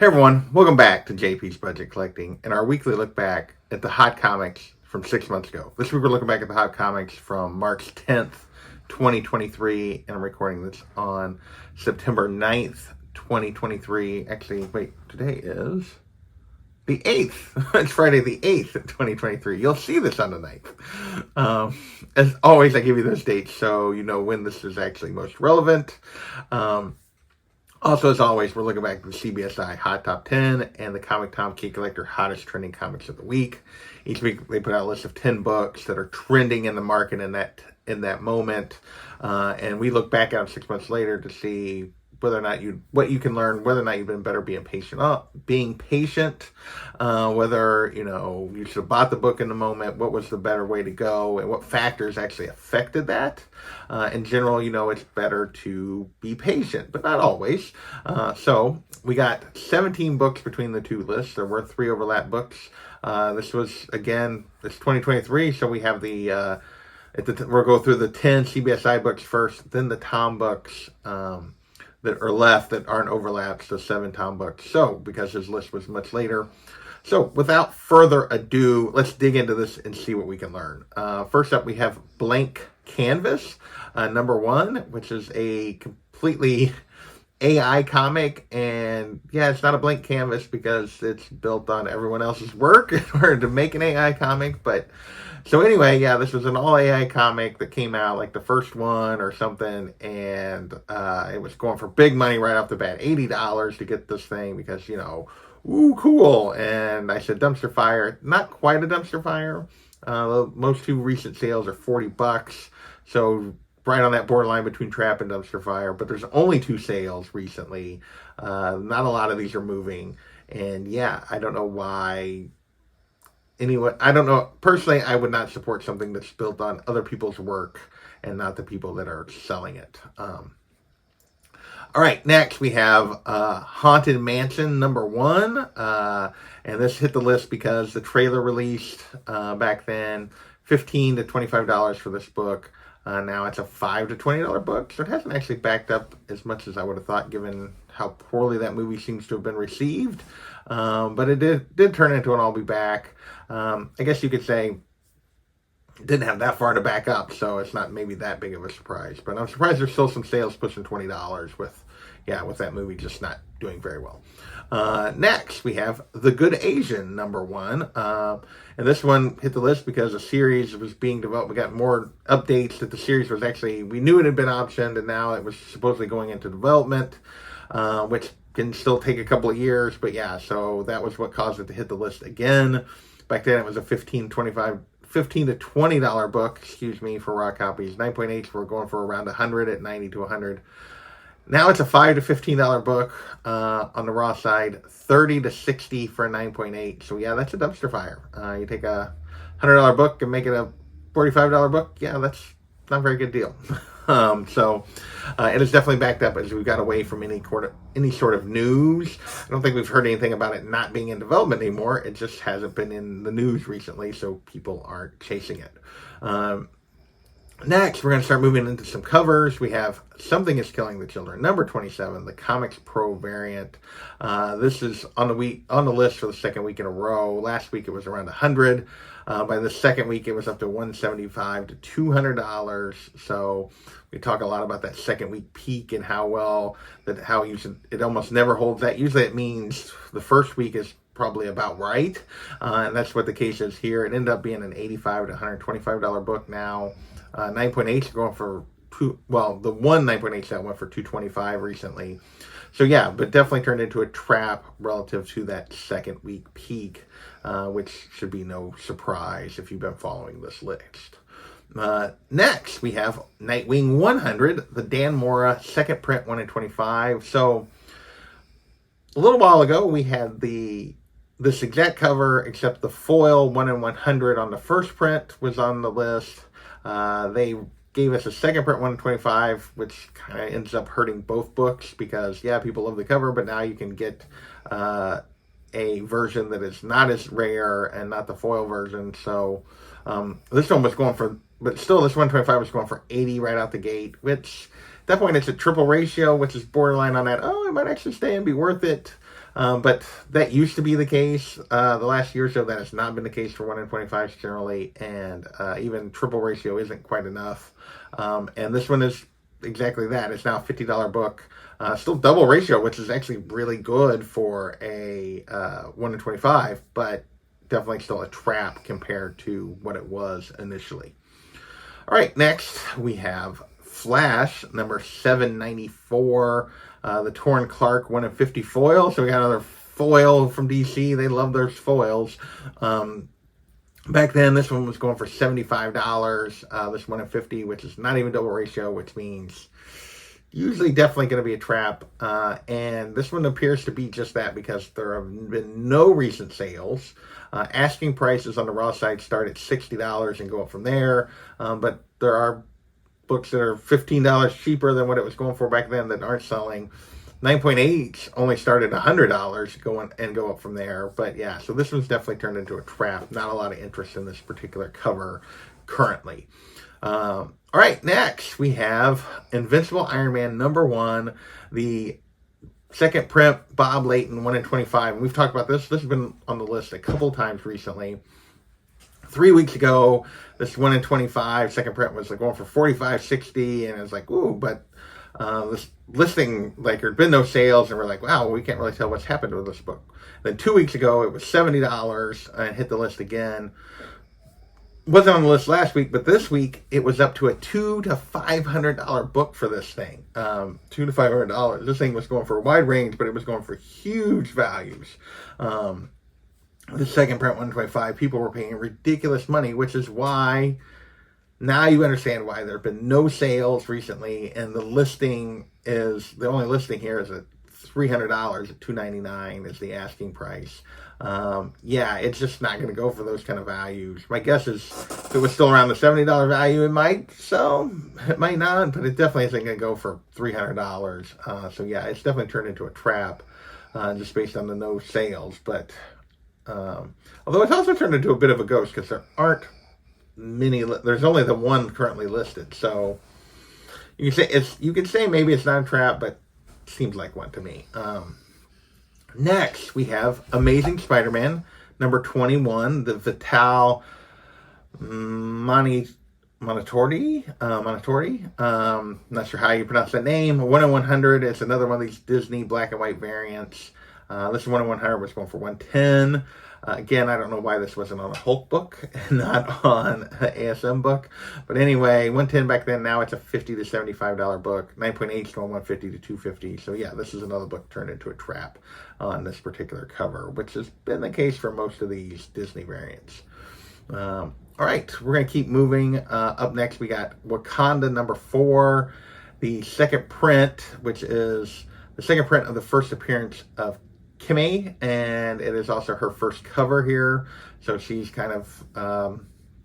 Everyone, welcome back to JP's Budget Collecting and our weekly look back at the hot comics from 6 months ago. This week we're looking back at the hot comics from March 10th, 2023, and I'm recording this on September 9th, 2023. Actually, wait, today is the 8th. It's Friday the 8th, 2023. You'll see this on the 9th. As always, I give you those dates so you know when this is actually most relevant. Also, as always, we're looking back at the CBSI Hot Top 10 and the Comic Tom Key Collector Hottest Trending Comics of the Week. Each week, they put out a list of 10 books that are trending in the market in that moment. And we look back at them 6 months later to see whether or not what you can learn, whether or not you've been better being patient, whether, you should have bought the book in the moment, what was the better way to go, and what factors actually affected that. In general, it's better to be patient, but not always. So we got 17 books between the two lists. There were 3 overlap books. This was, again, it's 2023, so we have we'll go through the 10 CBSI books first, then the Tom books, that are left that aren't overlaps, the 7 Tom books. So, because his list was much later. So, without further ado, let's dig into this and see what we can learn. First up, we have Blank Canvas, number 1, which is a completely AI comic. And yeah, it's not a blank canvas because it's built on everyone else's work in order to make an AI comic. But so anyway, yeah, this was an all AI comic that came out like the first one or something, and it was going for big money right off the bat, $80 to get this thing because, ooh, cool. And I said dumpster fire, not quite a dumpster fire. The most 2 recent sales are $40, so right on that borderline between trap and dumpster fire. But there's only 2 sales recently. Not a lot of these are moving, and yeah, I don't know why. Anyway, I don't know. Personally, I would not support something that's built on other people's work and not the people that are selling it. All right, next we have Haunted Mansion number 1. And this hit the list because the trailer released back then, $15 to $25 for this book. Now it's a $5 to $20 book, so it hasn't actually backed up as much as I would have thought given how poorly that movie seems to have been received. But it did turn into an I'll Be Back. I guess you could say it didn't have that far to back up, so it's not maybe that big of a surprise. But I'm surprised there's still some sales pushing $20 with that movie just not doing very well. Next, we have The Good Asian, number 1. And this one hit the list because a series was being developed. We got more updates that the series was actually, we knew it had been optioned, and now it was supposedly going into development, which can still take a couple of years. But yeah, so that was what caused it to hit the list again. Back then, it was a $15 to $20 book, for raw copies. 9.8s were going for around 100 at 90 to 100. Now it's a $5 to $15 book on the raw side, 30 to 60 for a 9.8. So yeah, that's a dumpster fire. You take a $100 book and make it a $45 book. Yeah, that's not a very good deal. It is definitely backed up as we've got away from any sort of news. I don't think we've heard anything about it not being in development anymore. It just hasn't been in the news recently, so people aren't chasing it. Next, we're going to start moving into some covers. We have Something is Killing the Children, number 27, the Comics Pro variant. This is on the list for the second week in a row. Last week it was around 100. By the second week it was up to $175 to $200. So we talk a lot about that second week peak and it almost never holds that. Usually it means the first week is probably about right, and that's what the case is here. It ended up being an $85 to $125 book now. 9.8 going for the one 9.8 set went for $225 recently. So yeah, but definitely turned into a trap relative to that second week peak, which should be no surprise if you've been following this list. Next, we have Nightwing 100, the Dan Mora second print 1 in 25. So a little while ago, we had this exact cover, except the foil 1 in 100 on the first print was on the list. They gave us a second print 1 in 25, which kind of ends up hurting both books because, yeah, people love the cover, but now you can get a version that is not as rare and not the foil version. So this one was going for, but still this 125 was going for 80 right out the gate, which at that point it's a triple ratio, which is borderline on that. Oh, it might actually stay and be worth it. But that used to be the case. The last year or so, that has not been the case for 1 in 25s generally, and even triple ratio isn't quite enough. And this one is exactly that. It's now a $50 book. Still double ratio, which is actually really good for a 1 in 25, but definitely still a trap compared to what it was initially. All right, next we have Flash, number 794, the Torrin Clark 1 in 50 foil. So we got another foil from DC. They love their foils. Back then, this one was going for $75. This 1 in 50, which is not even double ratio, which means usually definitely going to be a trap. And this one appears to be just that because there have been no recent sales. Asking prices on the raw side start at $60 and go up from there. But there are books that are $15 cheaper than what it was going for back then that aren't selling. 9.8 only started $100 go up from there. But yeah, so this one's definitely turned into a trap. Not a lot of interest in this particular cover currently. All right, next we have Invincible Iron Man number 1, the second print, Bob Layton, 1 in 25. And we've talked about this. This has been on the list a couple times recently. 3 weeks ago, this 1 in 25 second print was like going for $45.60, and it was like, ooh, but this listing, like, there'd been no sales, and we're like, wow, we can't really tell what's happened with this book. Then 2 weeks ago, it was $70 and hit the list again. Wasn't on the list last week, but this week it was up to a $200 to $500 book for this thing. $200 to $500. This thing was going for a wide range, but it was going for huge values. The second print 125, people were paying ridiculous money, which is why now you understand why there have been no sales recently, and the only listing here is at $300 at $299 is the asking price. Yeah, it's just not going to go for those kind of values. My guess is if it was still around the $70 value, it might sell. It might not, but it definitely isn't going to go for $300. So yeah, it's definitely turned into a trap just based on the no sales. But although it's also turned into a bit of a ghost because there aren't many. There's only the one currently listed. So you can say maybe it's not a trap, but it seems like one to me. Next, we have Amazing Spider-Man, number 21, the Vital Montetorti. Not sure how you pronounce that name. 1 in 100 is another one of these Disney black and white variants. This 1 in 100 was going for $110. Again, I don't know why this wasn't on a Hulk book and not on an ASM book. But anyway, $110 back then. Now it's a $50 to $75 book. 9.8 is going $150 to $250. So yeah, this is another book turned into a trap on this particular cover, which has been the case for most of these Disney variants. All right, we're going to keep moving. Up next, we got Wakanda number 4, the second print, which is the second print of the first appearance of Kimmy, and it is also her first cover here. So she's kind of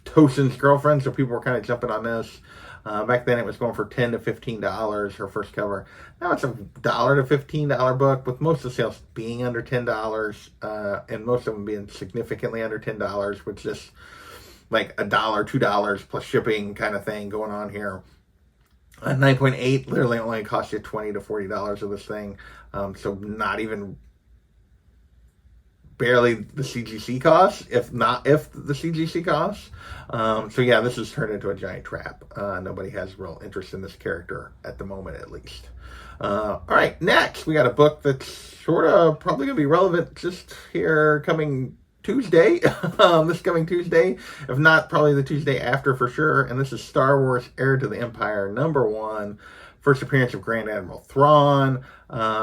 Tosin's girlfriend, so people were kind of jumping on this. Back then it was going for $10 to $15, her first cover. Now it's a $1 to $15 book, with most of the sales being under $10, and most of them being significantly under $10, which is like $1, $2 plus shipping kind of thing going on here. 9.8 literally only costs you $20 to $40 of this thing, so not even barely the CGC costs, if the CGC costs. So yeah, this has turned into a giant trap. Nobody has real interest in this character at the moment, at least. All right, next we got a book that's sort of probably going to be relevant just here coming Tuesday, this coming Tuesday, if not probably the Tuesday after for sure. And this is Star Wars Heir to the Empire number 1, first appearance of Grand Admiral Thrawn.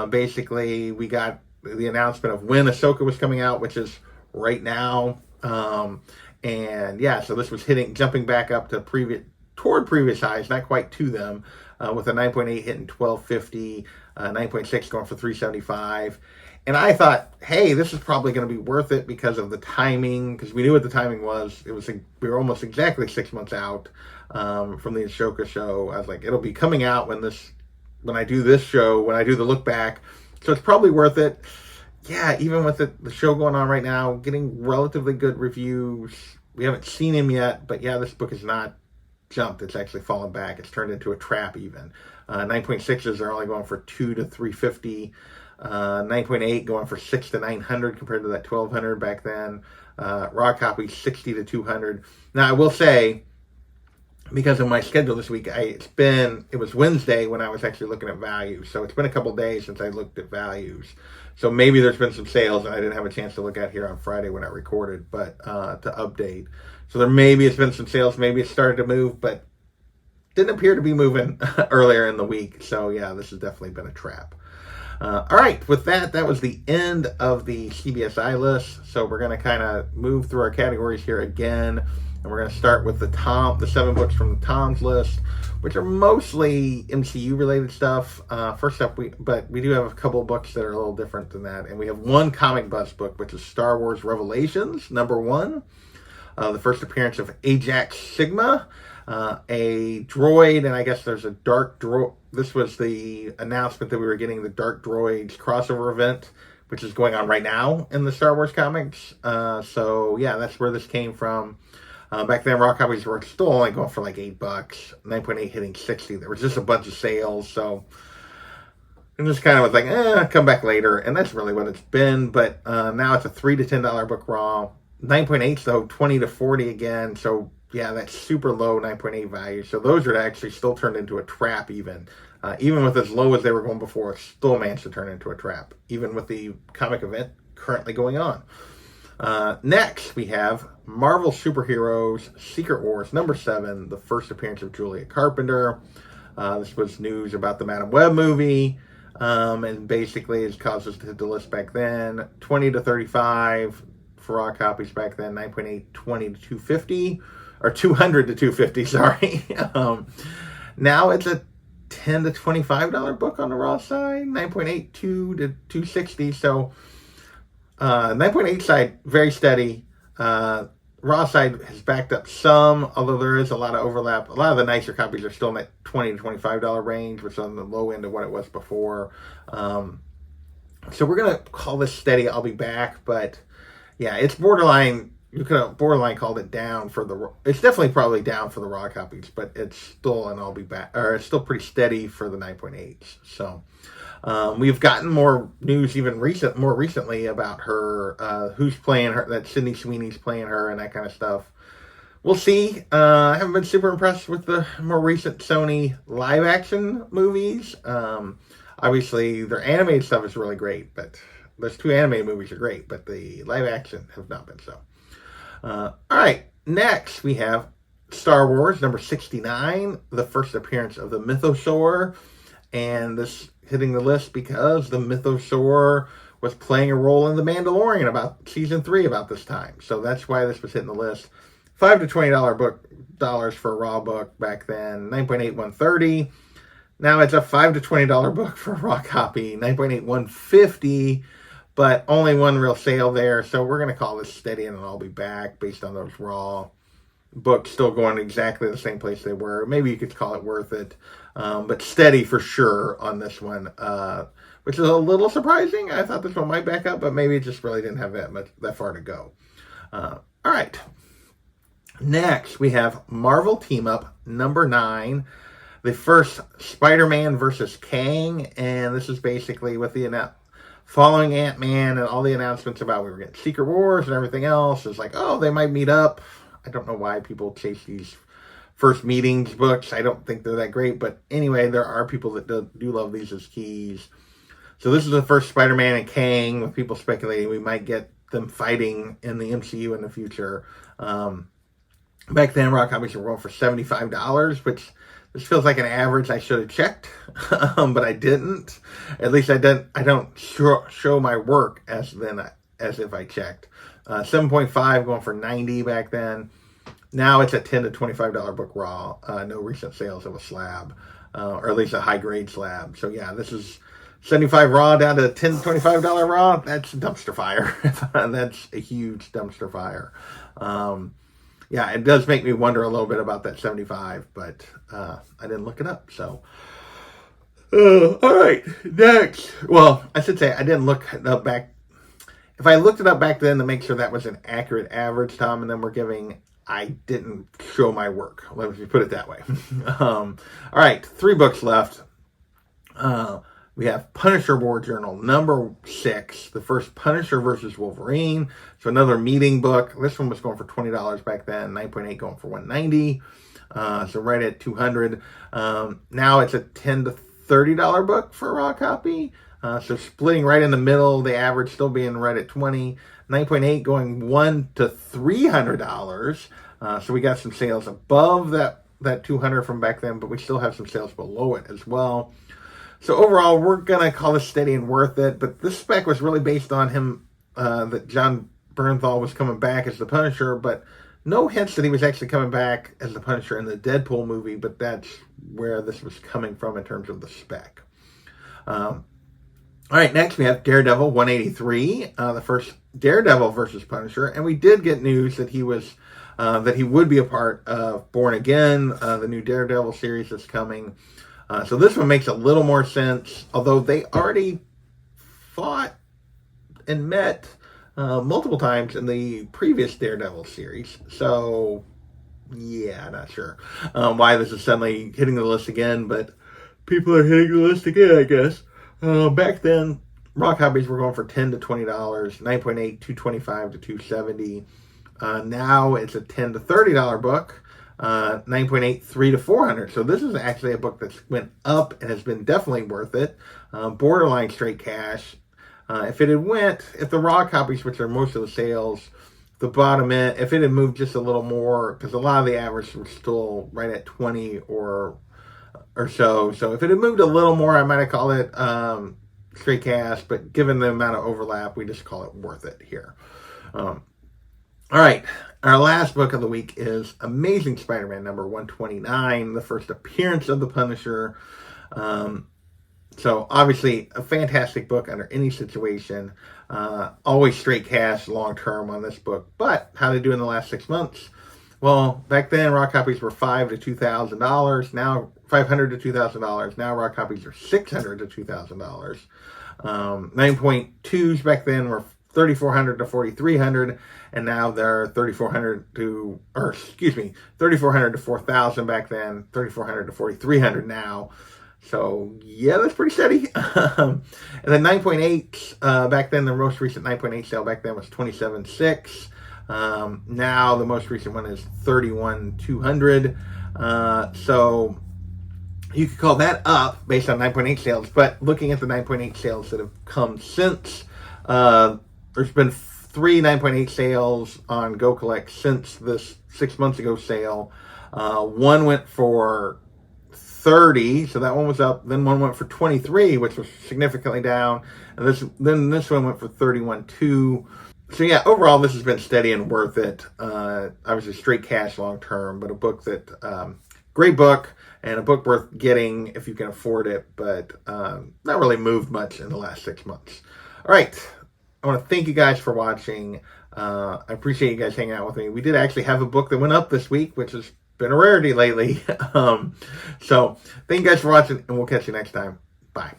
Basically, we got the announcement of when Ahsoka was coming out, which is right now. And yeah, so this was jumping back up to previous highs, not quite to them, with a 9.8 hitting $12.50, 9.6 going for $3.75. And I thought, hey, this is probably going to be worth it because of the timing, because we knew what the timing was. We were almost exactly 6 months out from the Ahsoka show. I was like, it'll be coming out when I do this show, when I do the look back. So it's probably worth it. Yeah, even with the show going on right now, getting relatively good reviews. We haven't seen him yet, but yeah, this book has not jumped. It's actually fallen back. It's turned into a trap even. 9.6s are only going for $2 to $3.50. 9.8 going for 6 to 900 compared to that 1200 back then. Raw copy 60 to 200. Now I will say, because of my schedule this week, it was Wednesday when I was actually looking at values. So it's been a couple days since I looked at values. So maybe there's been some sales and I didn't have a chance to look at here on Friday when I recorded, but to update. So maybe it's been some sales, maybe it started to move, but didn't appear to be moving earlier in the week. So yeah, this has definitely been a trap. All right, with that was the end of the CBSI list. So we're going to kind of move through our categories here again. And we're going to start with the 7 books from the Tom's list, which are mostly MCU related stuff. First up, but we do have a couple of books that are a little different than that. And we have one Comic Buzz book, which is Star Wars Revelations, #1. The first appearance of Ajax Sigma, a droid, and I guess there's a dark droid. This was the announcement that we were getting the Dark Droids crossover event, which is going on right now in the Star Wars comics. So yeah, that's where this came from. Back then, raw copies were still only going for like $8. 9.8 hitting 60. There was just a bunch of sales, so it just kind of was like, come back later, and that's really what it's been. But now it's a $3 to $10 book raw. 9.8 though, 20 to 40 again. So yeah, that's super low 9.8 value. So those are actually still turned into a trap even with as low as they were going before, still managed to turn into a trap, even with the comic event currently going on. Next, we have Marvel Superheroes Secret Wars #7, the first appearance of Julia Carpenter. This was news about the Madam Web movie, and basically it caused us to hit the list back then. 20 to 35 for raw copies back then, 9.8, 20 to 250, or 200 to 250, sorry. Now it's a $10 to $25 book on the raw side, 9.82 to 260, so 9.8 side, very steady. Raw side has backed up some, although there is a lot of overlap. A lot of the nicer copies are still in that $20 to $25 range, which is on the low end of what it was before. So we're going to call this steady. I'll be back, but yeah, it's borderline. You could have borderline called it down for the. It's definitely probably down for the raw copies, but it's still, and I'll be back, or it's still pretty steady for the 9.8s. So. We've gotten more news more recently about her, who's playing her, that Sydney Sweeney's playing her and that kind of stuff. We'll see. I haven't been super impressed with the more recent Sony live action movies. Obviously their animated stuff is really great, but those 2 animated movies are great, but the live action have not been so. All right, next we have Star Wars #69, the first appearance of the Mythosaur, and this hitting the list because the Mythosaur was playing a role in The Mandalorian about season 3 about this time. So that's why this was hitting the list. $5 to $20 for a raw book back then. 9.8, 130. Now it's a $5 to $20 book for a raw copy. 9.8, 150. But only one real sale there. So we're going to call this steady, and I'll be back based on those raw books still going exactly the same place they were. Maybe you could call it worth it. But steady for sure on this one, which is a little surprising. I thought this one might back up, but maybe it just really didn't have that far to go. All right. Next, we have Marvel Team Up #9, the first Spider-Man versus Kang, and this is basically with the following Ant-Man and all the announcements about we were getting Secret Wars and everything else. It's like, oh, they might meet up. I don't know why people chase these first meetings books. I don't think they're that great, but anyway, there are people that do love these as keys. So this is the first Spider-Man and Kang, with people speculating we might get them fighting in the MCU in the future. Back then, raw comics were going for $75, which this feels like an average I should have checked, but I didn't. At least I don't show my work as if I checked. 7.5 going for $90 back then. Now it's a $10 to $25 book raw. No recent sales of a slab, or at least a high grade slab. So yeah, this is 75 raw down to $10 to $25 raw. That's a dumpster fire. That's a huge dumpster fire. Yeah, it does make me wonder a little bit about that 75, but I didn't look it up. So, all right, next. Well, I should say I didn't look it up back. If I looked it up back then to make sure that was an accurate average, Tom, and then I didn't show my work. Let me put it that way. All right, 3 books left. The We have Punisher War Journal number 6, the first Punisher versus Wolverine. So another meeting book. This one was going for $20 back then, 9.8 going for $190. So right at $200. Now it's a $10 to $30 book for a raw copy. So splitting right in the middle, the average still being right at $20. 9.8 going $100 to $300. So we got some sales above that $200 from back then, but we still have some sales below it as well. So overall, we're going to call this steady and worth it. But this spec was really based on him, that John Bernthal was coming back as the Punisher, but no hints that he was actually coming back as the Punisher in the Deadpool movie, but that's where this was coming from in terms of the spec. All right, next we have Daredevil 183, the first Daredevil versus Punisher, and we did get news that he was that he would be a part of Born Again, the new Daredevil series that's coming. So this one makes a little more sense, although they already fought and met multiple times in the previous Daredevil series. So, yeah, not sure why this is suddenly hitting the list again, but people are hitting the list again, I guess. Back then, raw copies were going for $10 to $20, 9.8, $225 to $270. Now it's a $10 to $30 book. 9.8, $300 to $400. So this is actually a book that's went up and has been definitely worth it. Borderline straight cash. If the raw copies, which are most of the sales, the bottom end, if it had moved just a little more, because a lot of the average was still right at 20 or so. So if it had moved a little more, I might have called it straight cash. But given the amount of overlap, we just call it worth it here. All right. Our last book of the week is Amazing Spider-Man number 129, the first appearance of the Punisher. So obviously a fantastic book under any situation. Always straight cash long term on this book. But how did it do in the last 6 months? Well, back then raw copies were $500 to $2,000. Now $500 to $2,000. Now raw copies are $600 to $2,000. 9.2s back then were $3,400 to $4,300, and now they're $3,400 to $4,000 back then, $3,400 to $4,300 now. So yeah, that's pretty steady. And then 9.8 back then, the most recent 9.8 sale back then was $27,600. Now the most recent one is $31,200. So you could call that up based on 9.8 sales, but looking at the 9.8 sales that have come since, there's been 3 9.8 sales on Go Collect since this 6 months ago sale. One went for $30, so that one was up. Then one went for $23, which was significantly down. And this one went for $31,200. So yeah, overall this has been steady and worth it. Obviously straight cash long term, but a book that great book and a book worth getting if you can afford it, but not really moved much in the last 6 months. All right. I want to thank you guys for watching. I appreciate you guys hanging out with me. We did actually have a book that went up this week, which has been a rarity lately. So thank you guys for watching, and we'll catch you next time. Bye.